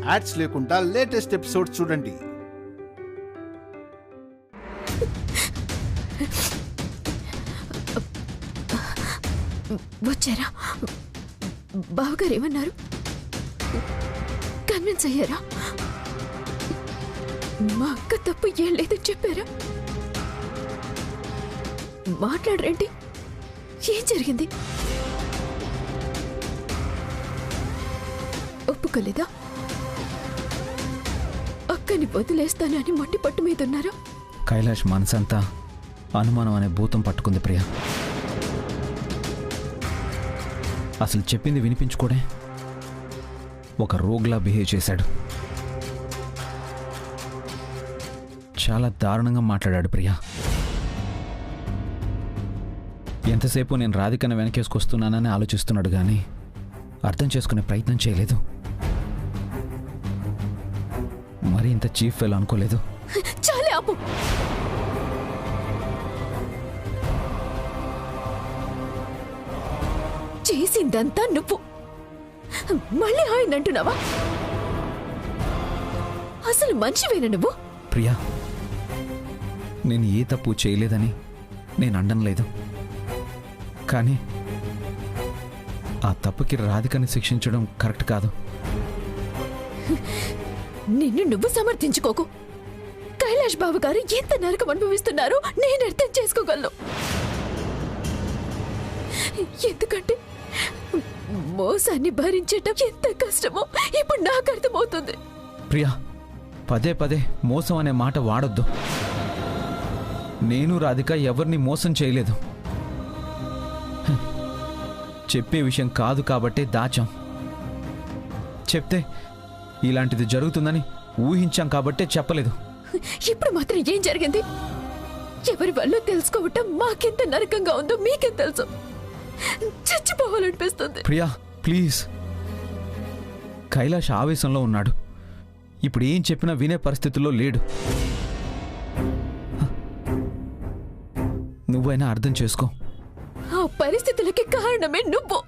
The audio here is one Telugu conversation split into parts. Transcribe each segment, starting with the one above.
యాడ్స్ లేకుండా లేటెస్ట్ ఎపిసోడ్స్ చూడండి. వచ్చారా? బావగారు ఏమన్నారు? కన్విన్స్ అయ్యారా? మా అక్క తప్పు ఏం లేదని చెప్పారా? మాట్లాడరేంటి? ఏం జరిగింది? ఒప్పుకోలేదా? అక్కని వదిలేస్తానని మొండి పట్టు మీద ఉన్నారా? కైలాష్ మనసంతా అనుమానం అనే భూతం పట్టుకుంది ప్రియా. అసలు చెప్పింది వినిపించుకోడే ఒక రోగ్లా బిహేవ్ చేశాడు. చాలా దారుణంగా మాట్లాడాడు ప్రియా. ఎంతసేపు నేను రాధికను వెనకేసుకొస్తున్నానని ఆలోచిస్తున్నాడు కానీ అర్థం చేసుకునే ప్రయత్నం చేయలేదు. మరి ఇంత చీఫ్ ఫెయిల్ అనుకోలేదు. చాలే ఆపు. చేసిందంతా నువ్వు మళ్ళీ ఆయన అంటున్నావా? అసలు మనిషివేనా నువ్వు? ప్రియా, నేను ఏ తప్పు చేయలేదని నేను అనడం లేదు, కానీ ఆ తప్పుకి రాధికని శిక్షించడం కరెక్ట్ కాదు. నిన్ను నువ్వు సమర్థించుకోకు. కైలాష్ బాబు గారు ఎంత నరకం అనుభవిస్తున్నారో నేను అర్థం చేసుకోగలను. ఎందుకంటే మోసాన్ని భరించటం ఎంత కష్టమో ఇప్పుడు నాకు అర్థమవుతుంది. ప్రియా, పదే పదే మోసం అనే మాట వాడొద్దు. నేను రాధిక ఎవరిని మోసం చేయలేదు. చెప్పే విషయం కాదు కాబట్టే దాచాం. చెప్తే ఇలాంటిది జరుగుతుందని ఊహించాం కాబట్టే చెప్పలేదు. ఇప్పుడు మాత్రం ఏం జరిగింది? ఎవరి వల్ల తెలుసుకోవటం మాకెంత నరకంగా ఉందో మీకేం తెలుసు. చచ్చిపోవాలనిపిస్తుంది. ప్రియా ప్లీజ్, కైలాష్ ఆవేశంలో ఉన్నాడు. ఇప్పుడు ఏం చెప్పినా వినే పరిస్థితుల్లో లేడు. నువ్వైనా అర్థం చేసుకో. ఆ పరిస్థితులకి కారణమే నువ్వు.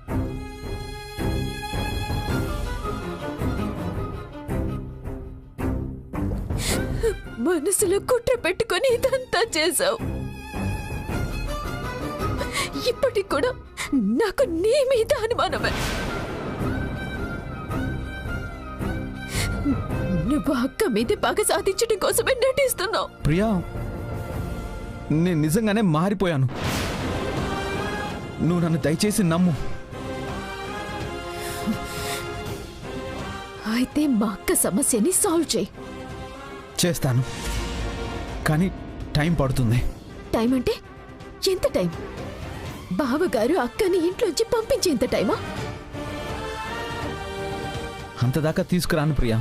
మనసులో కుట్ర పెట్టుకొని ఇదంతా చేశావు. ఇప్పటికి కూడా నాకు నీ మీద అనుమానమే. నువ్వు అక్క మీద పగ సాధించడం కోసమే నటిస్తున్నావు. ప్రియా, నేను నిజంగానే మారిపోయాను. నువ్వు నన్ను దయచేసి నమ్ము. అయితే మా అక్క సమస్యని సాల్వ్ చేయి. చేస్తాను, కానీ టైం పడుతుంది. టైం అంటే ఎంత టైం? బావగారు అక్కని ఇంట్లోంచి పంపించేంత టైమా? అంతదాకా తీసుకురాను ప్రియా,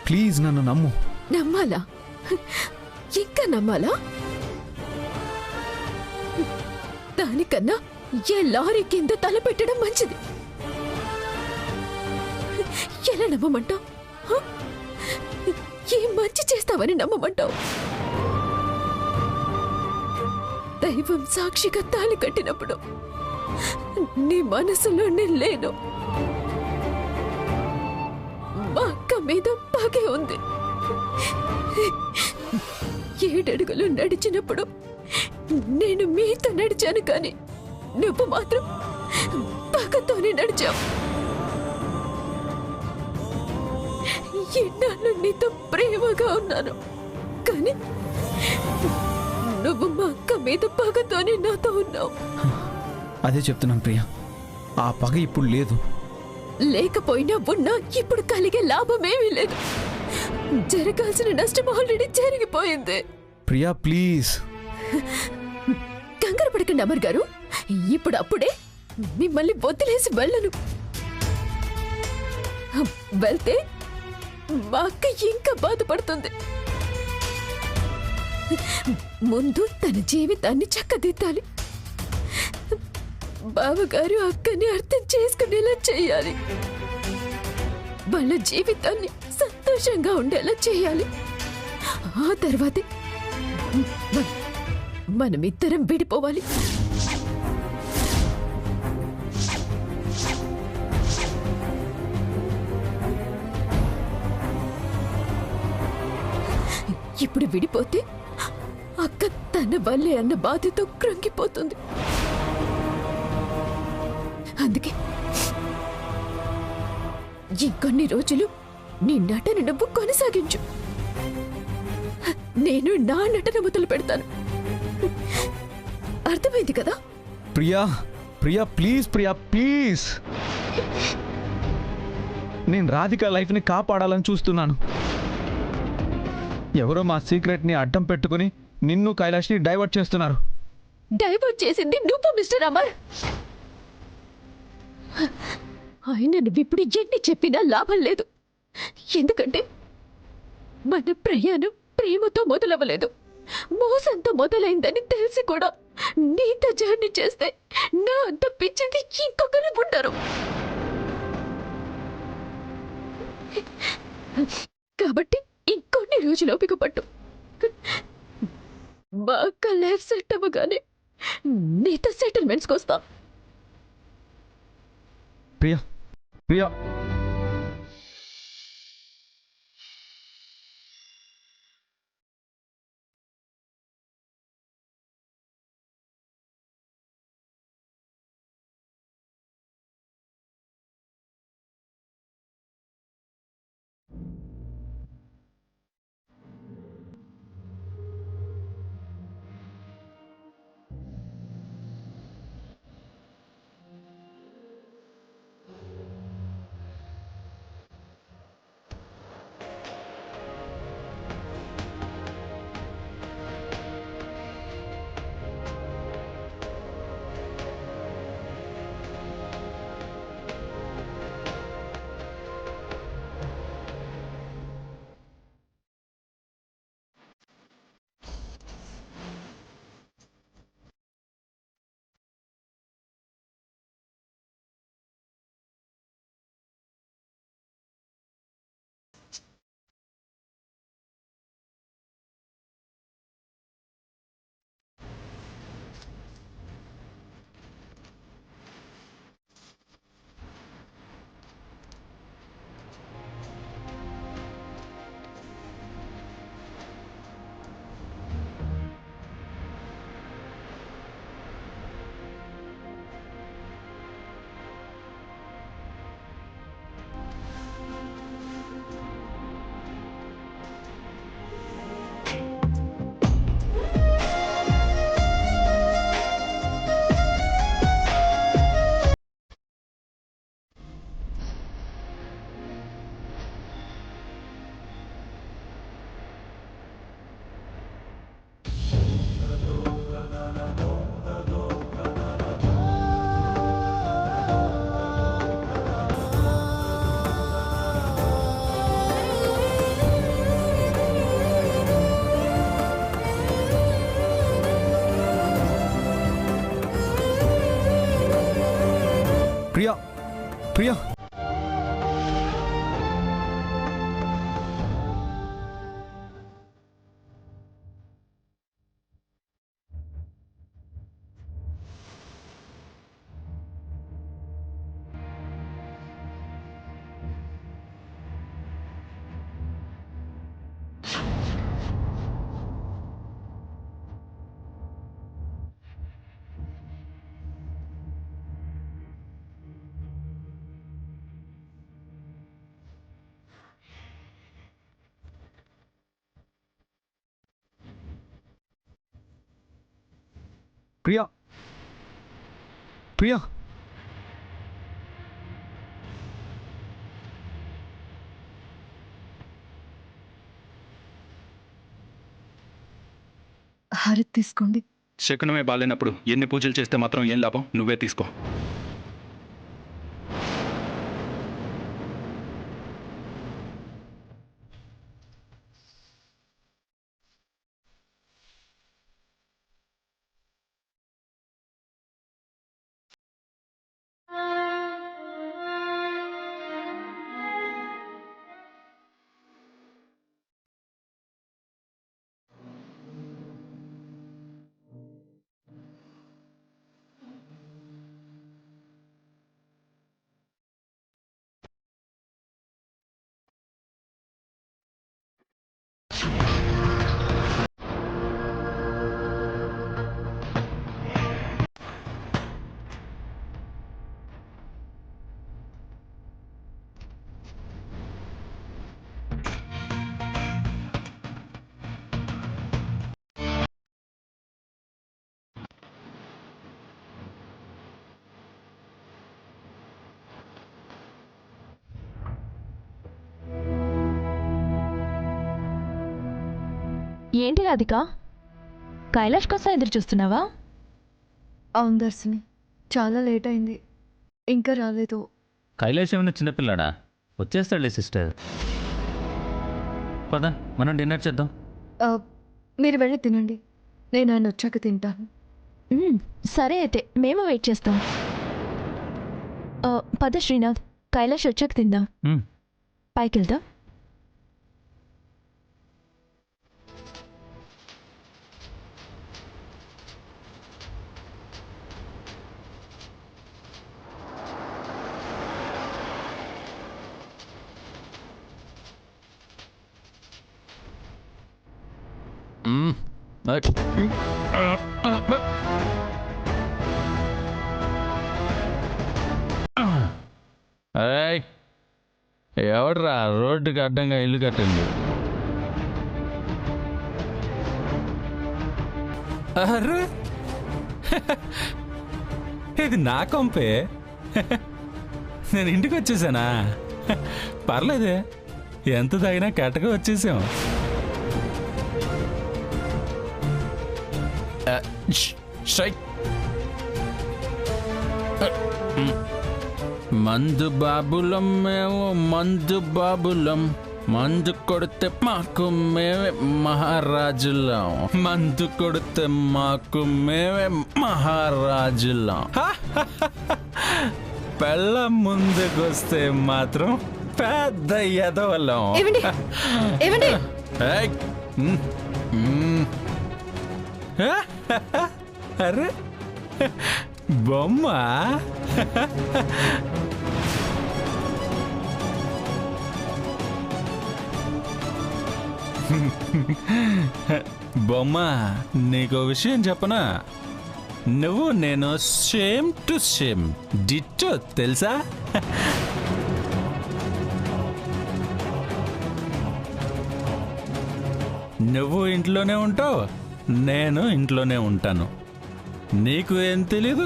ప్లీజ్ నన్ను నమ్ము. నమ్మాలా? ఇంకా నమ్మాలా? దానికన్నా ఏ లారీ కింద తల పెట్టడం మంచిది. ఎలా నమ్మమంటావు? ఏం మంచి చేస్తావని నమ్మమంటావు? దైవం సాక్షిగా తాళి కట్టినప్పుడు నీ మనసులో నేను లేను. మా అక్క మీద పగే ఉంది. 7 అడుగులు నడిచినప్పుడు నేను మీతో నడిచాను, కానీ నువ్వు మాత్రం పగతోనే నడిచావు. ఎన్నాళ్ళు నీతో ప్రేమగా ఉన్నాను, కానీ నువ్వు మా అక్క మీద పగతోనే నాతో ఉన్నావు. అదే చెప్తున్నాను ప్రియా, ఆ పగ ఇప్పుడు లేదు. లేకపోయినా ఉన్నా ఇప్పుడు కలిగే లాభమేమీ లేదు. జరగాల్సిన నష్టం ఆల్రెడీ జరిగిపోయింది. ప్రియా ప్లీజ్. కంగారు పడకండి అమర్ గారు. ఇప్పుడు అప్పుడే మిమ్మల్ని వదిలేసి వెళ్ళను. వెళ్తే మా అక్క ఇంకా బాధపడుతుంది. ముందు తన జీవితాన్ని చక్కదిద్దాలి. బావగారు అక్కని అర్థం చేసుకునేలా చేయాలి. వాళ్ళ జీవితాన్ని సంతోషంగా ఉండేలా చేయాలి. ఆ తర్వాతే మనమిద్దరం విడిపోవాలి. ఇప్పుడు విడిపోతే అక్క తన వల్లే అన్న బాధతో కృంగిపోతుంది. అందుకే ఇంకొన్ని రోజులు నీ నటన నువ్వు కొనసాగించు. నేను నా నటన మొదలు పెడతాను. అర్థమైంది కదా? Priya Priya please, Priya please. నేను రాధిక లైఫ్ని కాపాడాలని చూస్తున్నాను. ఎవరో మా సీక్రెట్ని అడ్డం పెట్టుకుని నిన్ను కైలాష్ని డైవర్ట్ చేస్తున్నారు. డైవర్ట్ చేసింది నువ్వు మిస్టర్ అమర్. ఆయన నువ్విప్పుడు ఎన్ని చెప్పినా లాభం లేదు. ఎందుకంటే మన ప్రయాణం ప్రేమతో మొదలవ్వలేదు, మోసంతో మొదలైందని తెలిసి కూడా నీతో జర్నీ చేస్తే నా అంత పిచ్చింది ఇంకొకరు ఉండరు. కాబట్టి ఇంకొన్ని రోజులు ఓపిక పట్టు. బాగా లైఫ్ సెట్ అవ్వగానే నీతో సెటిల్మెంట్స్కి వస్తాం. ప్రియా ప్రియా ప్రియా ప్రియా ప్రియా ప్రియా హారతి తీసుకోండి. శకునమే బాలేనప్పుడు ఎన్ని పూజలు చేస్తే మాత్రం ఏం లాభం? నువ్వే తీసుకో. ఏంటి రాధిక, కైలాష్ కోసం ఎదురు చూస్తున్నావా? అవును దర్శిని, చాలా లేట్ అయింది, ఇంకా రాలేదు. కైలాష్ ఏమైనా చిన్నపిల్లాడా? వచ్చేస్తాడులే సిస్టర్. పద, మనం డిన్నర్ చేద్దాం. ఆ, మీరు వెళ్ళి తినండి, నేను ఆయన వచ్చాక తింటాను. సరే అయితే మేము వెయిట్ చేస్తాం. పద శ్రీనాథ్, కైలాష్ వచ్చాక తిందాం. మ్మ్. పైకి వెళ్దాం. ఏయ్, ఎవడ్రా రోడ్డుకి అడ్డంగా ఇల్లు కట్టింది? అరే ఇది నా కొంపే. నేను ఇంటికి వచ్చేసానా? పర్లేదే, ఎంత తాగినా కట్టగా వచ్చేసాం. మందు బాబులం మేము, మందు బాబులం, మందు కొడితే మాకు మేమే మహారాజులం, మందు కొడితే మాకు మేమే మహారాజులం. పెళ్ళ ముందుకొస్తే మాత్రం పెద్ద ఎదవలం. ఏమండి? ఏయ్, అరే బొమ్మ. బొమ్మ, నీకో విషయం చెప్పనా? నువ్వు నేను సేమ్ టు సేమ్ డిట్టో, తెలుసా? నువ్వు ఇంట్లోనే ఉంటావు, నేను ఇంట్లోనే ఉంటాను. నీకు ఏం తెలీదు,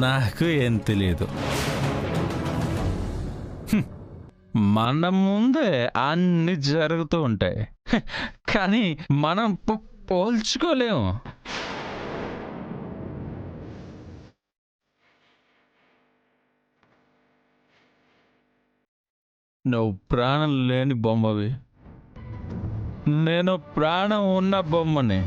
నాకు ఏం తెలీదు. మన ముందే అన్ని జరుగుతూ ఉంటాయి, కానీ మనం పోల్చుకోలేము. నువ్వు ప్రాణం లేని బొమ్మవి, నేను ప్రాణం ఉన్న బొమ్మని.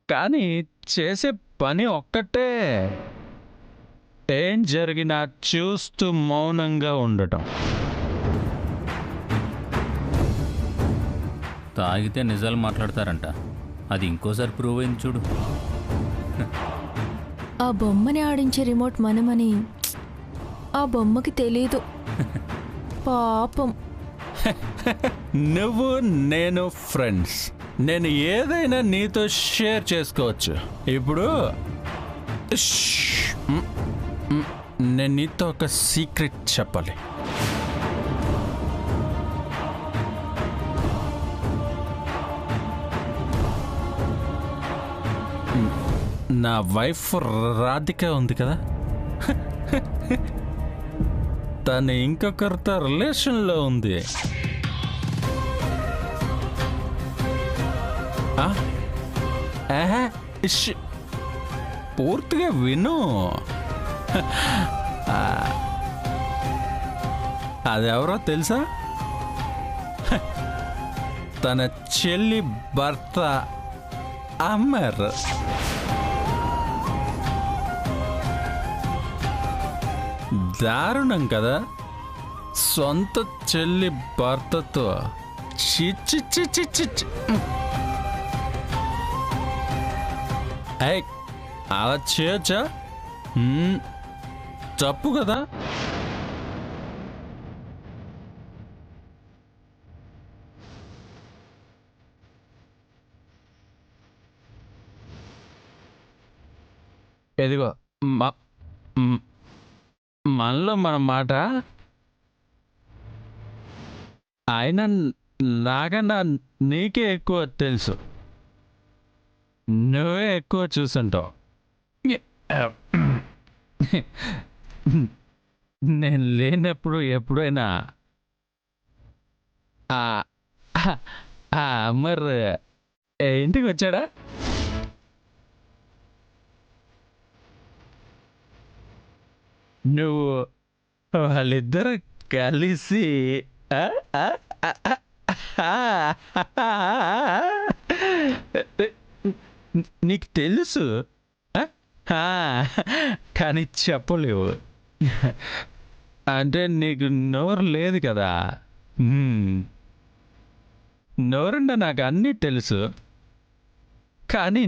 కానీ చేసే పని ఒక్కటే, ఏం జరిగినా చూస్తూ మౌనంగా ఉండటం. తాగితే నిజాలు మాట్లాడతారంట, అది ఇంకోసారి ప్రూవ్ అయింది చూడు. ఆ బొమ్మని ఆడించే రిమోట్ మనమని ఆ బొమ్మకి తెలీదు పాపం. నువ్వు నేను ఫ్రెండ్స్, నేను ఏదైనా నీతో షేర్ చేసుకోవచ్చు. ఇప్పుడు నేను నీతో ఒక సీక్రెట్ చెప్పాలి. నా వైఫ్ రాధిక ఉంది కదా, తను ఇంకొకరితో రిలేషన్లో ఉంది. పూర్తిగా విను. అదెవరో తెలుసా? తన చెల్లి భర్త అమర్. దారుణం కదా, సొంత చెల్లి భర్తతో చిచ్చి చిచ్చి చిచ్చి. అలా చేయొచ్చా? తప్పు కదా. ఎదిగో మనలో మన మాట. ఆయన నాకన్నా నీకే ఎక్కువ తెలుసు, నువ్వే ఎక్కువ చూసుంటావు. నేను లేనప్పుడు ఎప్పుడైనా ఆ ఆ అమర్ ఇంటికి వచ్చాడా? నువ్వు వాళ్ళిద్దరు కలిసి ఆ, ఆ, ఆ, ఆ, నీకు తెలుసు ఆ, ఆ, కానీ చెప్పలేవు. అంటే నీకు నోరు లేదు కదా. నోరుండ నాకు అన్నీ తెలుసు, కానీ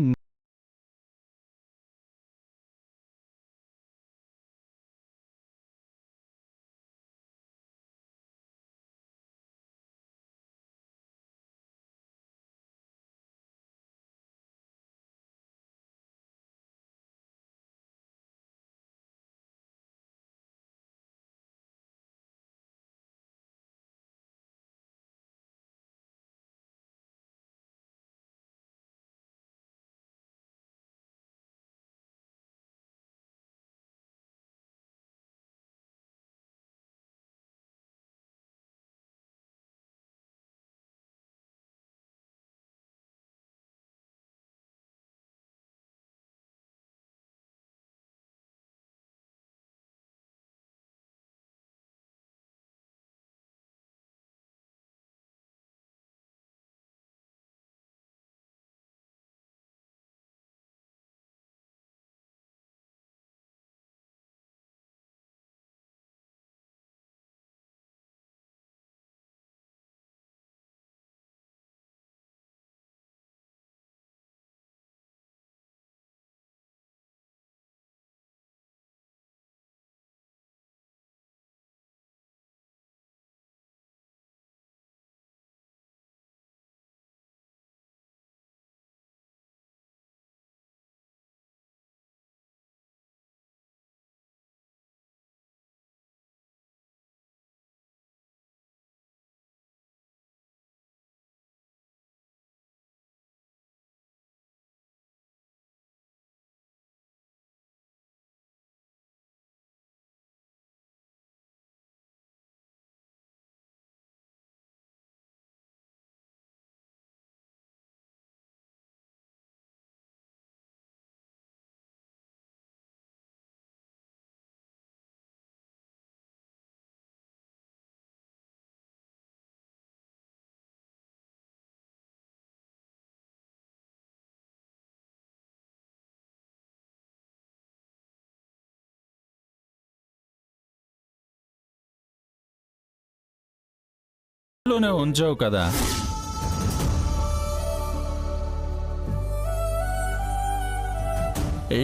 లోనే ఉంచావు కదా.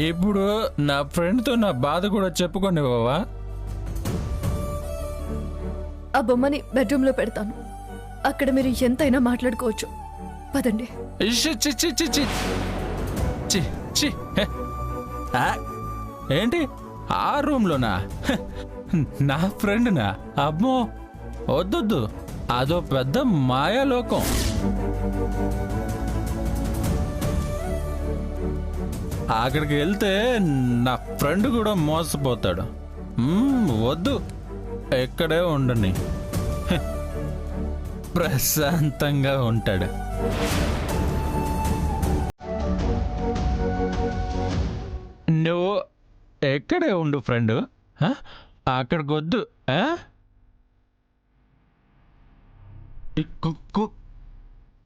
ఇప్పుడు నా ఫ్రెండ్తో నా బాధ కూడా చెప్పుకోండి బావా. ఆ బొమ్మని బెడ్రూమ్లో పెడతాను. అక్కడ మీరు ఎంతైనా మాట్లాడుకోవచ్చు. పదండి. ఇష్ చి చి చి చి చి చి హె. ఆ, ఏంటి ఆ రూమ్లోనా? హె, నా ఫ్రెండ్నా? అమ్మో వద్దొద్దు, అదో పెద్ద మాయాలోకం. అక్కడికి వెళ్తే నా ఫ్రెండ్ కూడా మోసపోతాడు. వద్దు, ఎక్కడే ఉండని. హె, ప్రశాంతంగా ఉంటాడు. నువ్వు ఎక్కడే ఉండు ఫ్రెండ్, అక్కడికి వద్దు.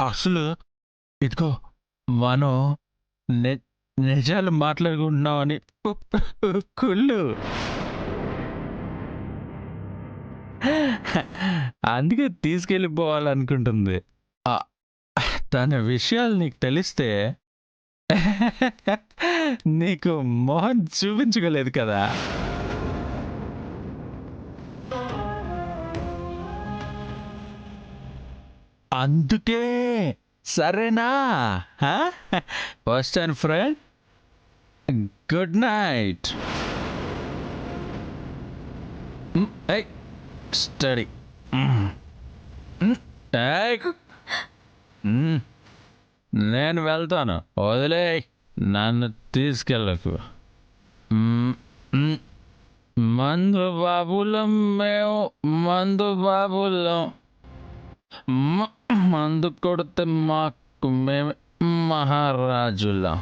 అసలు ఇదిగో మనం నిజాలు మాట్లాడుకుంటున్నామని కుళ్ళు. అందుకే తీసుకెళ్ళిపోవాలనుకుంటుంది. ఆ, తన విషయాలు నీకు తెలిస్తే నీకు మొహం చూపించుకోలేదు కదా. అందుకే సరేనా? వస్తాను ఫ్రెండ్. Good night. స్టడీ. నేను వెళ్తాను, వదిలే, నన్ను తీసుకెళ్ళకు. మందు బాబులం మేము మందు బాబులం మందు కొడితే మాకు మేము మహారాజులం